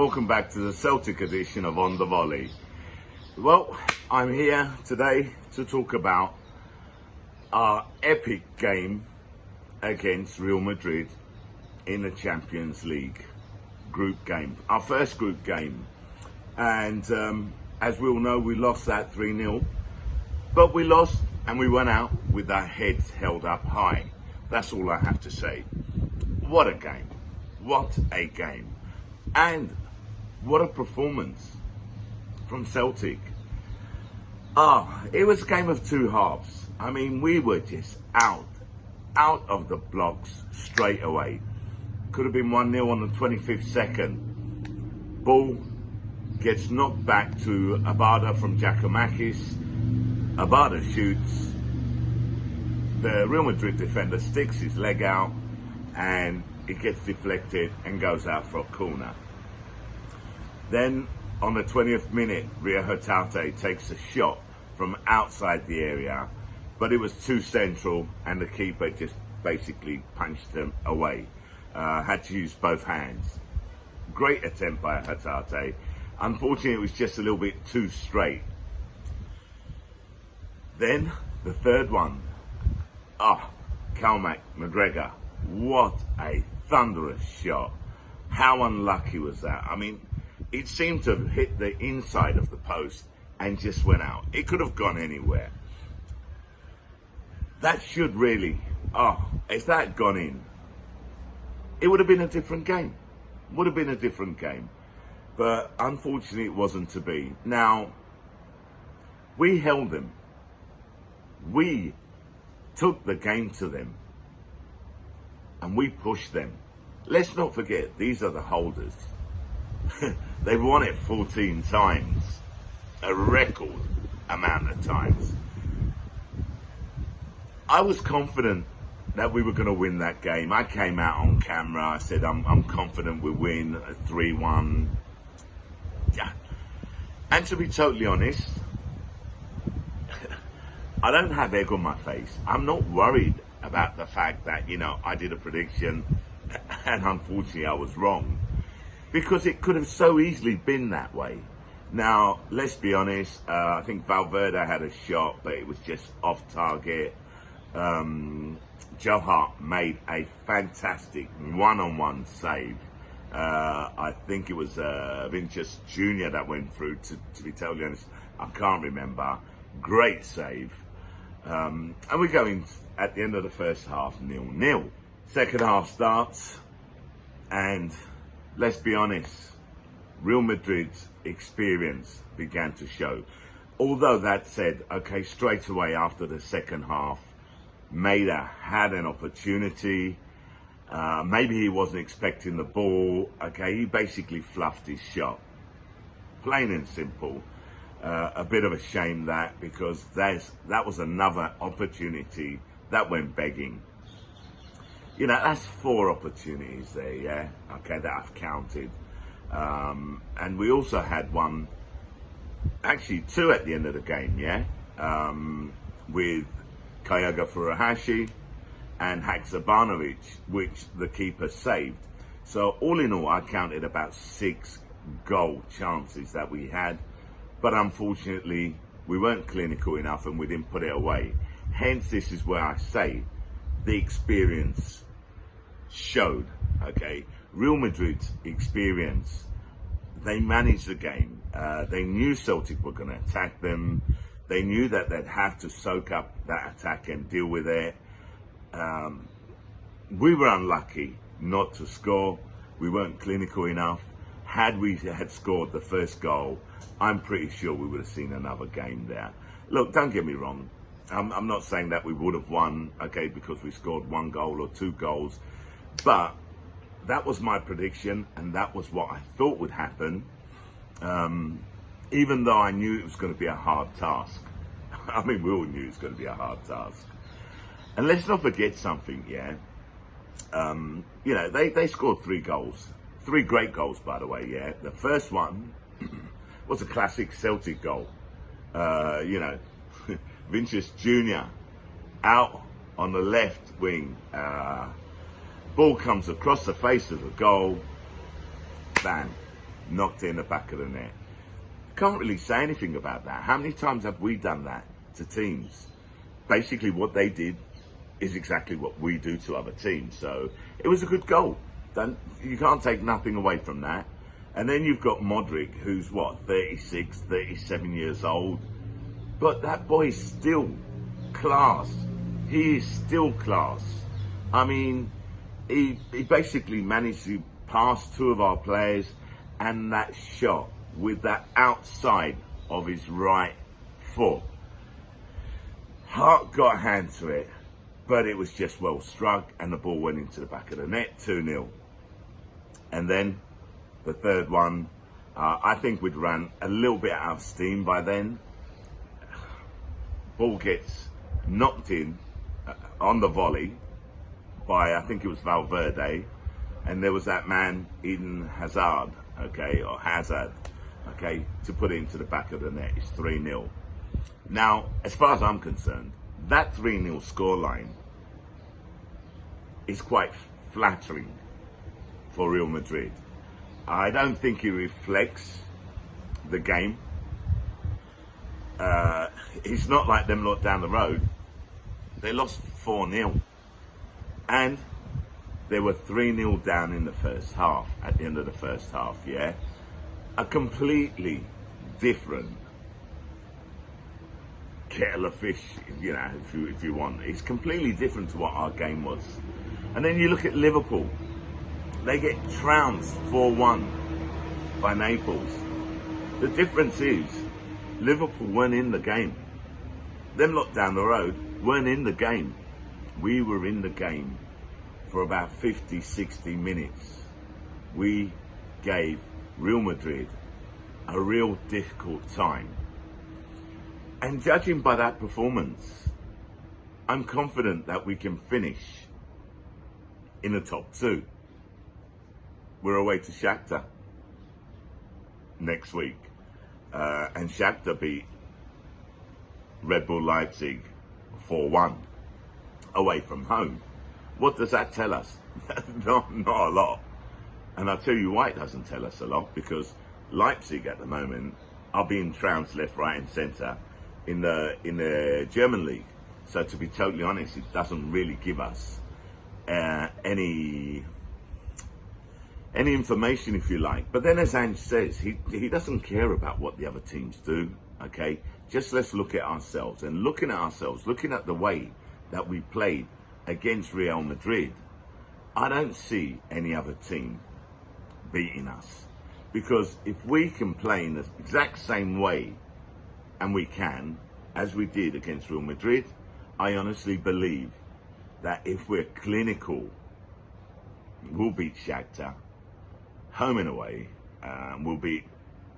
Welcome back to the Celtic edition of On the Volley. Well, I'm here today to talk about our epic game against Real Madrid in the Champions League group game, our first group game. And as we all know, we lost that 3-0, but we lost and we went out with our heads held up high. That's all I have to say. What a game. What a game. And what a performance from Celtic. It was a game of two halves. I mean, we were just out of the blocks straight away. Could have been 1-0 on the 25th second. Ball gets knocked back to Abada from Giacomakis. Abada shoots. The Real Madrid defender sticks his leg out and it gets deflected and goes out for a corner. Then on the 20th minute, Real Madrid takes a shot from outside the area, but it was too central and the keeper just basically punched them away. Had to use both hands. Great attempt by Hatate. Unfortunately, it was just a little bit too straight. Then the third one. Calmac McGregor. What a thunderous shot. How unlucky was that? I mean, it seemed to have hit the inside of the post and just went out. It could have gone anywhere. That should really, if that gone in, it would have been a different game. Would have been a different game. But unfortunately, it wasn't to be. Now, we held them. We took the game to them. And we pushed them. Let's not forget, these are the holders. They've won it 14 times. A record amount of times. I was confident that we were going to win that game. I came out on camera. I said, I'm confident we'll win 3-1. Yeah. And to be totally honest, I don't have egg on my face. I'm not worried about the fact that, I did a prediction and unfortunately I was wrong, because it could have so easily been that way. Now, let's be honest, I think Valverde had a shot, but it was just off target. Shah made a fantastic one-on-one save. I think it was Vinicius Jr. that went through, to be totally honest. I can't remember. Great save. And we're going at the end of the first half 0-0. Second half starts, and let's be honest, Real Madrid's experience began to show. Although that said, okay, straight away after the second half, Maida had an opportunity. Maybe he wasn't expecting the ball. Okay, he basically fluffed his shot. Plain and simple. A bit of a shame that, because that was another opportunity that went begging. That's 4 opportunities there, yeah? Okay, that I've counted. And we also had one, actually 2 at the end of the game, yeah? With Kyaga Furuhashi and Haksabanovic, which the keeper saved. So all in all, I counted about 6 goal chances that we had. But unfortunately, we weren't clinical enough and we didn't put it away. Hence, this is where I say the experience showed, okay? Real Madrid's experience, they managed the game. They knew Celtic were going to attack them. They knew that they'd have to soak up that attack and deal with it. We were unlucky not to score. We weren't clinical enough. Had we had scored the first goal, I'm pretty sure we would have seen another game there. Look, don't get me wrong. I'm not saying that we would have won, okay, because we scored 1 goal or 2 goals. But that was my prediction, and that was what I thought would happen. Even though I knew it was going to be a hard task. I mean, we all knew it was going to be a hard task. And let's not forget something, yeah? They scored 3 goals. 3 great goals, by the way, yeah? The first one was a classic Celtic goal. Vinicius Jr. out on the left wing. Ball comes across the face of the goal. Bam. knocked in the back of the net. Can't really say anything about that. How many times have we done that to teams? Basically what they did is exactly what we do to other teams. So it was a good goal. You can't take nothing away from that. And then you've got Modric, who's what, 36, 37 years old. But that boy is still class. He is still class. I mean, he basically managed to pass two of our players, and that shot with that outside of his right foot. Hart got a hand to it, but it was just well struck, and the ball went into the back of the net, 2-0. And then the third one, I think we'd run a little bit out of steam by then. Ball gets knocked in on the volley by, I think it was Valverde, and there was that man, Eden Hazard, okay, or Hazard, okay, to put it into the back of the net. It's 3-0. Now, as far as I'm concerned, that 3-0 scoreline is quite flattering for Real Madrid. I don't think it reflects the game. It's not like them lot down the road. They lost 4-0. And they were 3-0 down in the first half, at the end of the first half, yeah? A completely different kettle of fish, you know, if you want. It's completely different to what our game was. And then you look at Liverpool. They get trounced 4-1 by Naples. The difference is, Liverpool weren't in the game. Them lot down the road weren't in the game. We were in the game for about 50, 60 minutes. We gave Real Madrid a real difficult time. And judging by that performance, I'm confident that we can finish in the top two. We're away to Shakhtar next week. And Shakhtar beat Red Bull Leipzig 4-1 away from home. What does that tell us? Not a lot. And I'll tell you why it doesn't tell us a lot, because Leipzig at the moment are being trounced left, right and centre in the German league. So to be totally honest, it doesn't really give us any information, if you like. But then, as Ange says, he doesn't care about what the other teams do, okay? Just let's look at ourselves. And looking at ourselves, looking at the way that we played against Real Madrid, I don't see any other team beating us. Because if we can play in the exact same way, and we can, as we did against Real Madrid, I honestly believe that if we're clinical, we'll beat Shakhtar home and away. We'll beat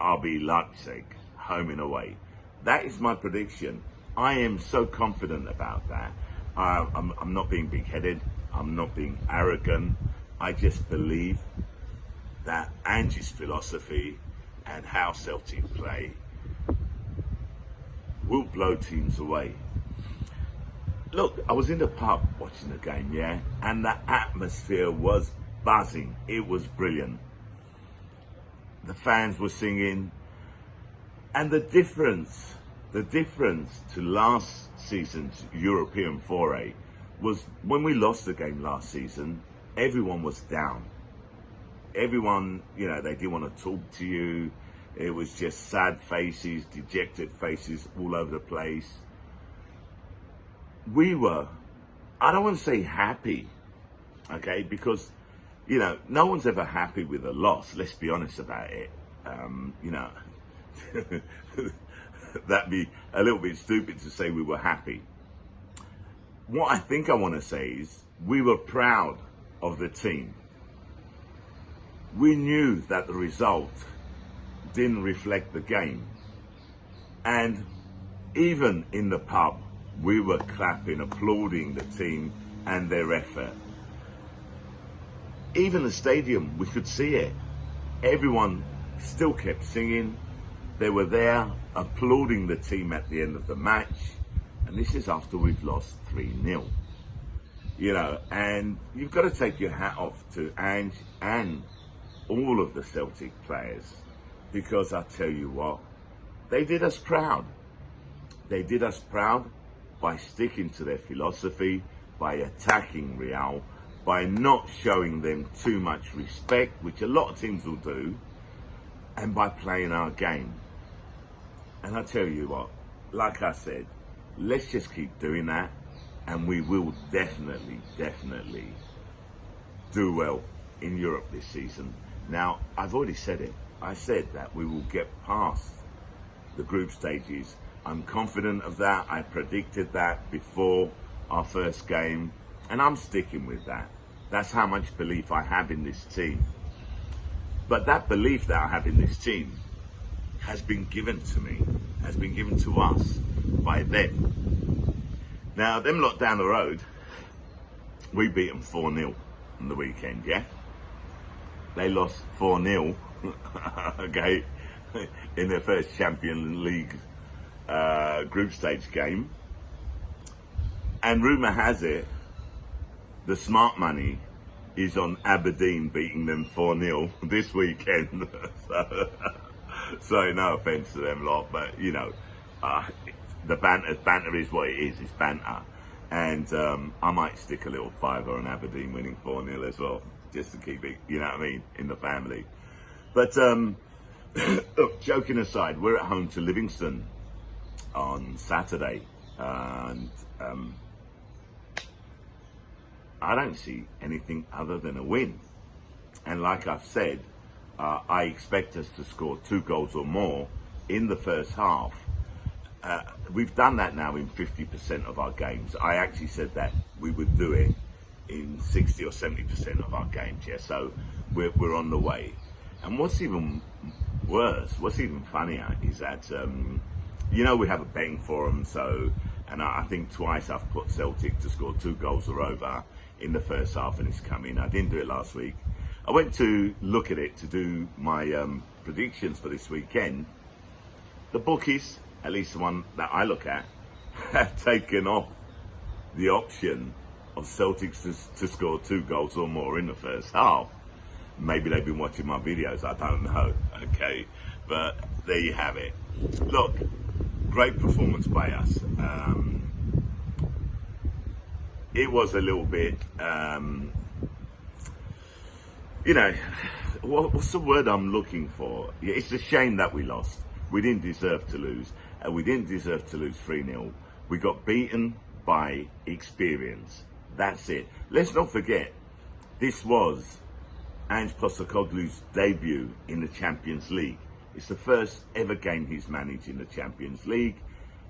RB Leipzig home and away. That is my prediction. I am so confident about that. I'm not being big-headed. I'm not being arrogant. I just believe that Ange's philosophy and how Celtic play will blow teams away. Look, I was in the pub watching the game, yeah, and the atmosphere was buzzing. It was brilliant. The fans were singing, and the difference to last season's European foray was when we lost the game last season, everyone was down. Everyone, you know, they didn't want to talk to you. It was just sad faces, dejected faces all over the place. We were, I don't want to say happy, okay, because, you know, no one's ever happy with a loss. Let's be honest about it. You know, that'd be a little bit stupid to say we were happy. What I think I want to say is we were proud of the team. We knew that the result didn't reflect the game. And even in the pub, we were clapping, applauding the team and their effort. Even the stadium, we could see it. Everyone still kept singing. They were there applauding the team at the end of the match. And this is after we've lost 3-0. You know, and you've got to take your hat off to Ange and all of the Celtic players, because I tell you what, they did us proud. They did us proud by sticking to their philosophy, by attacking Real, by not showing them too much respect, which a lot of teams will do, and by playing our game. And I tell you what, like I said, let's just keep doing that, and we will definitely do well in Europe this season. Now, I've already said it. I said that we will get past the group stages. I'm confident of that. I predicted that before our first game, and I'm sticking with that. That's how much belief I have in this team. But that belief that I have in this team has been given to me, has been given to us by them. Now, them lot down the road, we beat them 4-0 on the weekend, yeah? They lost 4-0, okay, in their first Champions League group stage game. And rumour has it, the smart money is on Aberdeen beating them 4-0 this weekend. So no offence to them lot, but you know, the banter is what it is. It's banter, and I might stick a little fiver on Aberdeen winning 4-0 as well, just to keep it, you know what I mean, in the family. But look, joking aside, we're at home to Livingston on Saturday, and I don't see anything other than a win. And like I've said, I expect us to score 2 goals or more in the first half. We've done that now in 50% of our games. I actually said that we would do it in 60 or 70% of our games, yeah, so we're on the way. And what's even worse, what's even funnier is that, you know, we have a betting forum, so, and I think twice I've put Celtic to score 2 goals or over in the first half, and it's coming. I didn't do it last week. I went to look at it to do my predictions for this weekend. The bookies, at least the one that I look at, have taken off the option of Celtics to score 2 goals or more in the first half. Maybe they've been watching my videos, I don't know, okay? But there you have it. Look, great performance by us. It was a little bit, you know, what's the word I'm looking for? Yeah, it's a shame that we lost. We didn't deserve to lose. We didn't deserve to lose 3-0. We got beaten by experience. That's it. Let's not forget, this was Ange Postecoglou's debut in the Champions League. It's the first ever game he's managed in the Champions League,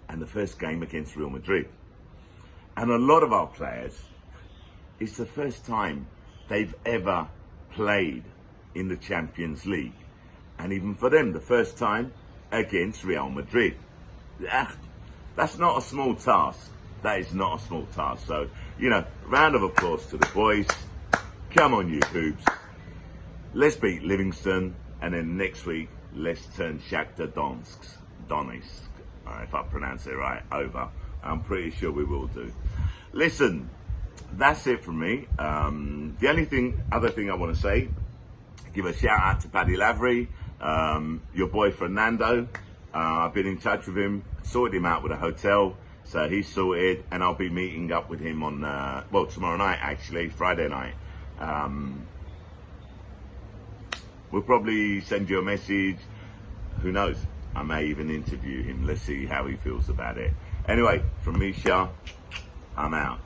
and the first game against Real Madrid. And a lot of our players, it's the first time they've ever played in the Champions League. And even for them, the first time against Real Madrid. That's not a small task. That is not a small task. So, you know, round of applause to the boys. Come on, you Hoobs. Let's beat Livingston, and then next week, let's turn Shakhtar Donetsk, if I pronounce it right, over. I'm pretty sure we will do. Listen, that's it from me. The only other thing I want to say, give a shout out to Paddy Lavery, your boy Fernando. I've been in touch with him, sorted him out with a hotel, so he's sorted, and I'll be meeting up with him on, well, tomorrow night actually, Friday night. We'll probably send you a message. Who knows? I may even interview him. Let's see how he feels about it. Anyway, from me, Shah, I'm out.